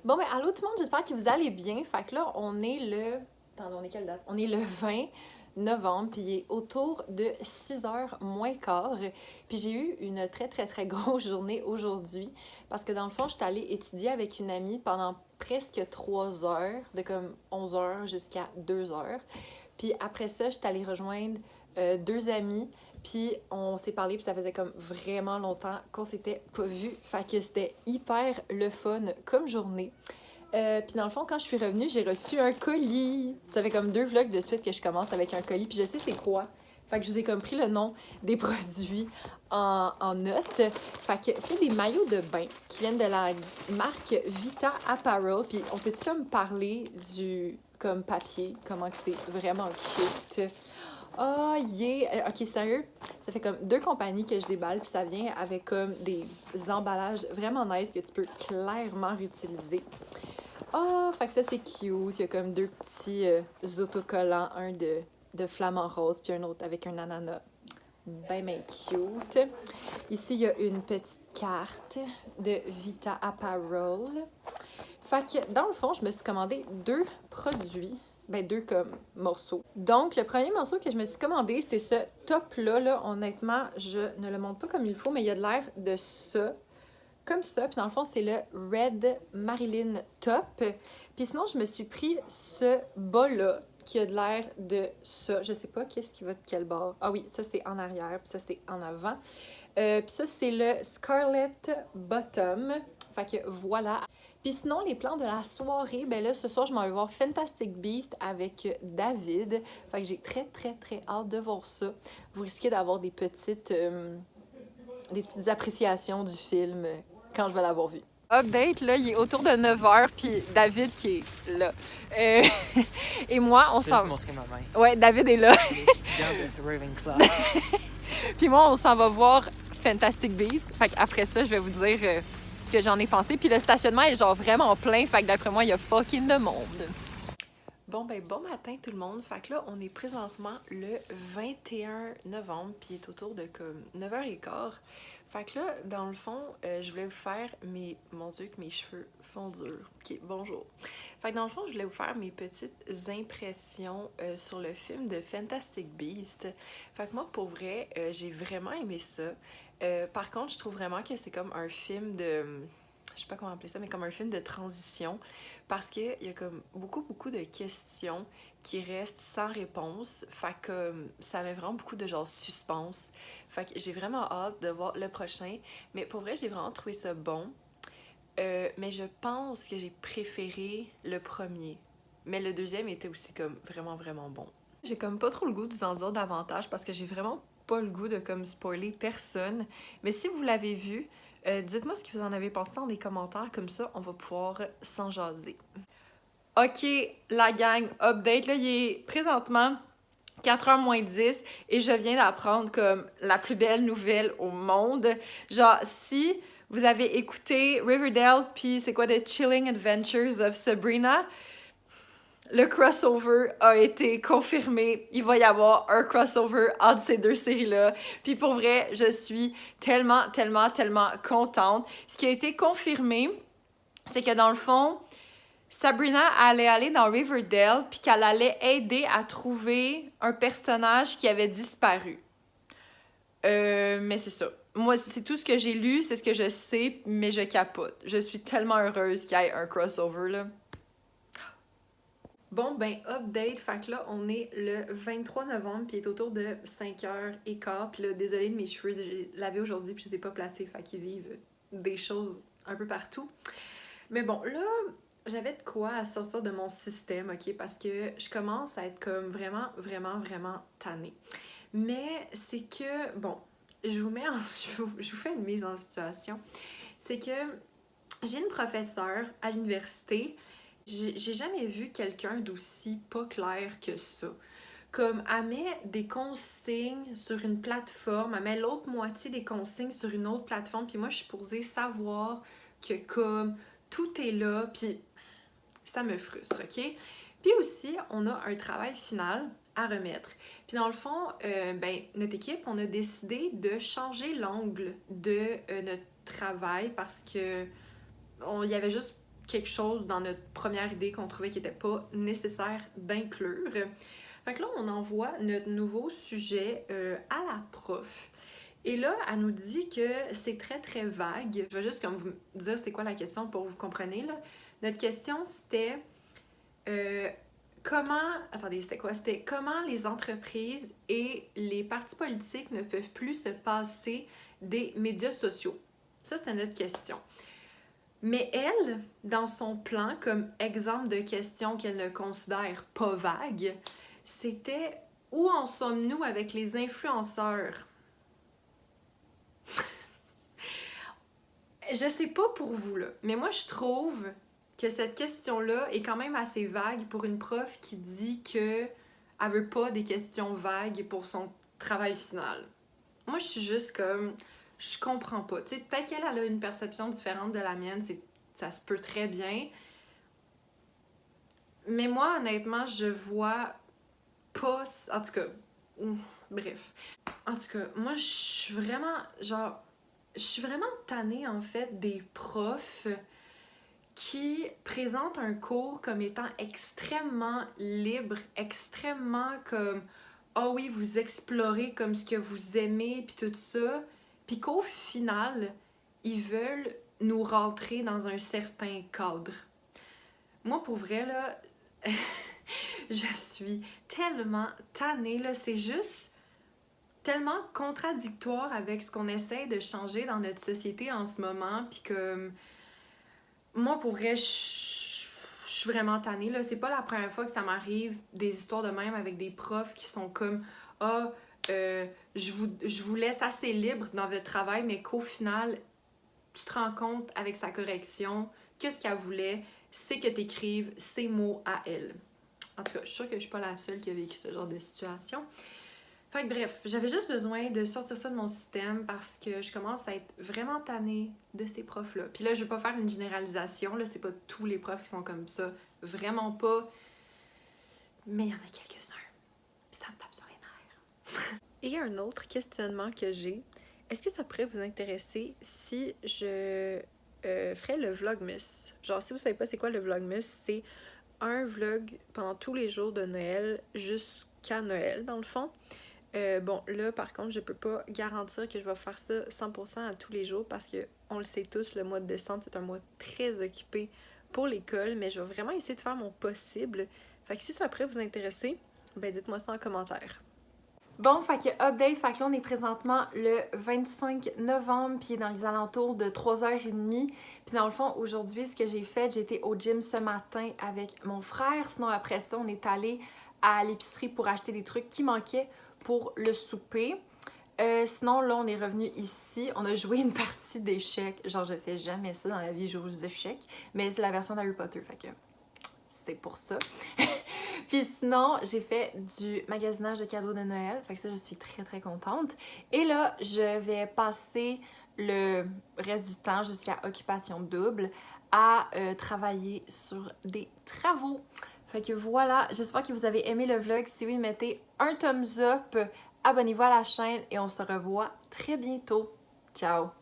Bon, ben, allô tout le monde, j'espère que vous allez bien. Fait que là, on est le. Attendez, on est quelle date? On est le 20 novembre, puis il est autour de 6h moins quart. Puis j'ai eu une très, très, très grosse journée aujourd'hui parce que dans le fond, je suis allée étudier avec une amie pendant presque 3 heures, de comme 11 heures jusqu'à 2 heures. Puis après ça, je suis allée rejoindre deux amis. Puis on s'est parlé, puis ça faisait comme vraiment longtemps qu'on s'était pas vu. Fait que c'était hyper le fun comme journée. Puis dans le fond, quand je suis revenue, j'ai reçu un colis. Ça fait comme 2 vlogs de suite que je commence avec un colis. Puis je sais c'est quoi. Fait que je vous ai comme pris le nom des produits en note. Fait que c'est des maillots de bain qui viennent de la marque Vita Apparel. Puis on peut-tu comme parler du comme papier, comment que c'est vraiment cute. Ah, yeah! Ok, sérieux? Ça fait comme 2 compagnies que je déballe, puis ça vient avec comme des emballages vraiment nice que tu peux clairement réutiliser. Ah, fait que ça, c'est cute. Il y a comme 2 petits autocollants, un de flamant rose, puis un autre avec un ananas. Ben cute. Ici, il y a une petite carte de Vita Apparel. Fait que, dans le fond, je me suis commandé 2 produits. Ben, 2 comme morceaux. Donc, le premier morceau que je me suis commandé, c'est ce top-là. Là. Honnêtement, je ne le montre pas comme il faut, mais il y a de l'air de ça. Comme ça. Puis dans le fond, c'est le Red Marilyn Top. Puis sinon, je me suis pris ce bas-là qui a de l'air de ça. Je sais pas qu'est-ce qui va de quel bord. Ah oui, ça c'est en arrière, puis ça c'est en avant. Puis ça, c'est le Scarlet Bottom. Fait que voilà. Puis sinon, les plans de la soirée, ben là, ce soir, je m'en vais voir Fantastic Beast avec David. Fait que j'ai très, très, très hâte de voir ça. Vous risquez d'avoir des petites appréciations du film quand je vais l'avoir vu. Update, là, il est autour de 9h, puis David qui est là. Et moi, on Je vais juste s'en... montrer ma main. Ouais, David est là. L'étudiant de Ravenclaw. Puis moi, on s'en va voir Fantastic Beasts. Fait qu'après ça, je vais vous dire ce que j'en ai pensé. Puis le stationnement est genre vraiment plein. Fait que d'après moi, il y a fucking de monde. Bon, ben, bon matin tout le monde. Fait que là, on est présentement le 21 novembre. Puis il est autour de comme 9h15. Fait que là, dans le fond, je voulais vous faire mes... Mon Dieu, que mes cheveux font dur. Ok, bonjour. Fait que dans le fond, je voulais vous faire mes petites impressions sur le film de Fantastic Beasts. Fait que moi, pour vrai, j'ai vraiment aimé ça. Par contre, je trouve vraiment que c'est comme un film de... Je sais pas comment appeler ça, mais comme un film de transition. Parce qu'il y a comme beaucoup, beaucoup de questions qui restent sans réponse. Fait que ça met vraiment beaucoup de genre suspense. Fait que j'ai vraiment hâte de voir le prochain. Mais pour vrai, j'ai vraiment trouvé ça bon. Mais je pense que j'ai préféré le premier. Mais le deuxième était aussi comme vraiment, vraiment bon. J'ai comme pas trop le goût de vous en dire davantage parce que j'ai vraiment pas le goût de comme spoiler personne. Mais si vous l'avez vu, dites-moi ce que vous en avez pensé dans les commentaires. Comme ça, on va pouvoir s'en jaser. Ok, la gang, update. Là, il est présentement 4h moins 10 et je viens d'apprendre comme la plus belle nouvelle au monde. Genre, si vous avez écouté Riverdale puis c'est quoi The Chilling Adventures of Sabrina, le crossover a été confirmé. Il va y avoir un crossover entre ces 2 séries-là. Puis pour vrai, je suis tellement, tellement, tellement contente. Ce qui a été confirmé, c'est que dans le fond, Sabrina allait aller dans Riverdale puis qu'elle allait aider à trouver un personnage qui avait disparu. Mais c'est ça. Moi, c'est tout ce que j'ai lu, c'est ce que je sais, mais je capote. Je suis tellement heureuse qu'il y ait un crossover, là. Bon, ben, update. Fait que là, on est le 23 novembre, puis il est autour de 5h15. Puis là, désolée de mes cheveux, j'ai lavé aujourd'hui, puis je les ai pas placés. Fait qu'ils vivent des choses un peu partout. Mais bon, là, j'avais de quoi à sortir de mon système, ok? Parce que je commence à être comme vraiment, vraiment, vraiment tannée. Mais c'est que, bon, je vous fais une mise en situation. C'est que j'ai une professeure à l'université. J'ai jamais vu quelqu'un d'aussi pas clair que ça. Comme, elle met des consignes sur une plateforme, elle met l'autre moitié des consignes sur une autre plateforme, puis moi, je suis supposée savoir que comme tout est là, puis ça me frustre, ok? Puis aussi, on a un travail final à remettre. Puis dans le fond, ben, notre équipe, on a décidé de changer l'angle de notre travail parce que il y avait juste quelque chose dans notre première idée qu'on trouvait qui n'était pas nécessaire d'inclure. Fait que là, on envoie notre nouveau sujet à la prof. Et là, elle nous dit que c'est très, très vague. Je vais juste comme vous dire c'est quoi la question pour que vous compreniez, là. Notre question, c'était c'était comment les entreprises et les partis politiques ne peuvent plus se passer des médias sociaux. Ça, c'était notre question. Mais elle, dans son plan, comme exemple de question qu'elle ne considère pas vague, c'était où en sommes-nous avec les influenceurs? Je sais pas pour vous, là, mais moi, je trouve que cette question-là est quand même assez vague pour une prof qui dit qu'elle veut pas des questions vagues pour son travail final. Moi, je suis juste comme... Je comprends pas. Tu sais, peut-être qu'elle a une perception différente de la mienne, ça se peut très bien. Mais moi, honnêtement, je vois pas... En tout cas, bref. En tout cas, moi, je suis vraiment, je suis vraiment tannée, en fait, des profs qui présentent un cours comme étant extrêmement libre, extrêmement comme « Ah oui, vous explorez comme ce que vous aimez, puis tout ça », puis qu'au final, ils veulent nous rentrer dans un certain cadre. Moi, pour vrai, là, je suis tellement tannée, là, c'est juste tellement contradictoire avec ce qu'on essaie de changer dans notre société en ce moment, puis comme... Moi, pour vrai, je suis vraiment tannée, là. C'est pas la première fois que ça m'arrive des histoires de même avec des profs qui sont comme « Ah, je vous laisse assez libre dans votre travail, mais qu'au final, tu te rends compte avec sa correction que ce qu'elle voulait, c'est que tu écrives ces mots à elle. » En tout cas, je suis sûre que je suis pas la seule qui a vécu ce genre de situation. Fait que bref, j'avais juste besoin de sortir ça de mon système parce que je commence à être vraiment tannée de ces profs-là. Puis là, je vais pas faire une généralisation, là, c'est pas tous les profs qui sont comme ça, vraiment pas. Mais il y en a quelques-uns. Puis ça me tape sur les nerfs. Et un autre questionnement que j'ai, est-ce que ça pourrait vous intéresser si je ferais le Vlogmas? Genre, si vous savez pas c'est quoi le Vlogmas, c'est un vlog pendant tous les jours de Noël jusqu'à Noël, dans le fond. Bon, là, par contre, je peux pas garantir que je vais faire ça 100% à tous les jours parce que, on le sait tous, le mois de décembre, c'est un mois très occupé pour l'école, mais je vais vraiment essayer de faire mon possible. Fait que si ça pourrait vous intéresser, ben dites-moi ça en commentaire. Bon, fait que update, fait que là on est présentement le 25 novembre, puis dans les alentours de 3h30. Puis dans le fond, aujourd'hui, ce que j'ai fait, j'ai été au gym ce matin avec mon frère. Sinon, après ça, on est allé à l'épicerie pour acheter des trucs qui manquaient pour le souper. Sinon, là, on est revenu ici. On a joué une partie d'échecs. Genre, je fais jamais ça dans la vie, je joue aux échecs. Mais c'est la version d'Harry Potter, fait que c'est pour ça. Puis sinon, j'ai fait du magasinage de cadeaux de Noël. Fait que ça, je suis très, très contente. Et là, je vais passer le reste du temps jusqu'à Occupation Double à travailler sur des travaux. Fait que voilà, j'espère que vous avez aimé le vlog. Si oui, mettez un thumbs up, abonnez-vous à la chaîne et on se revoit très bientôt. Ciao!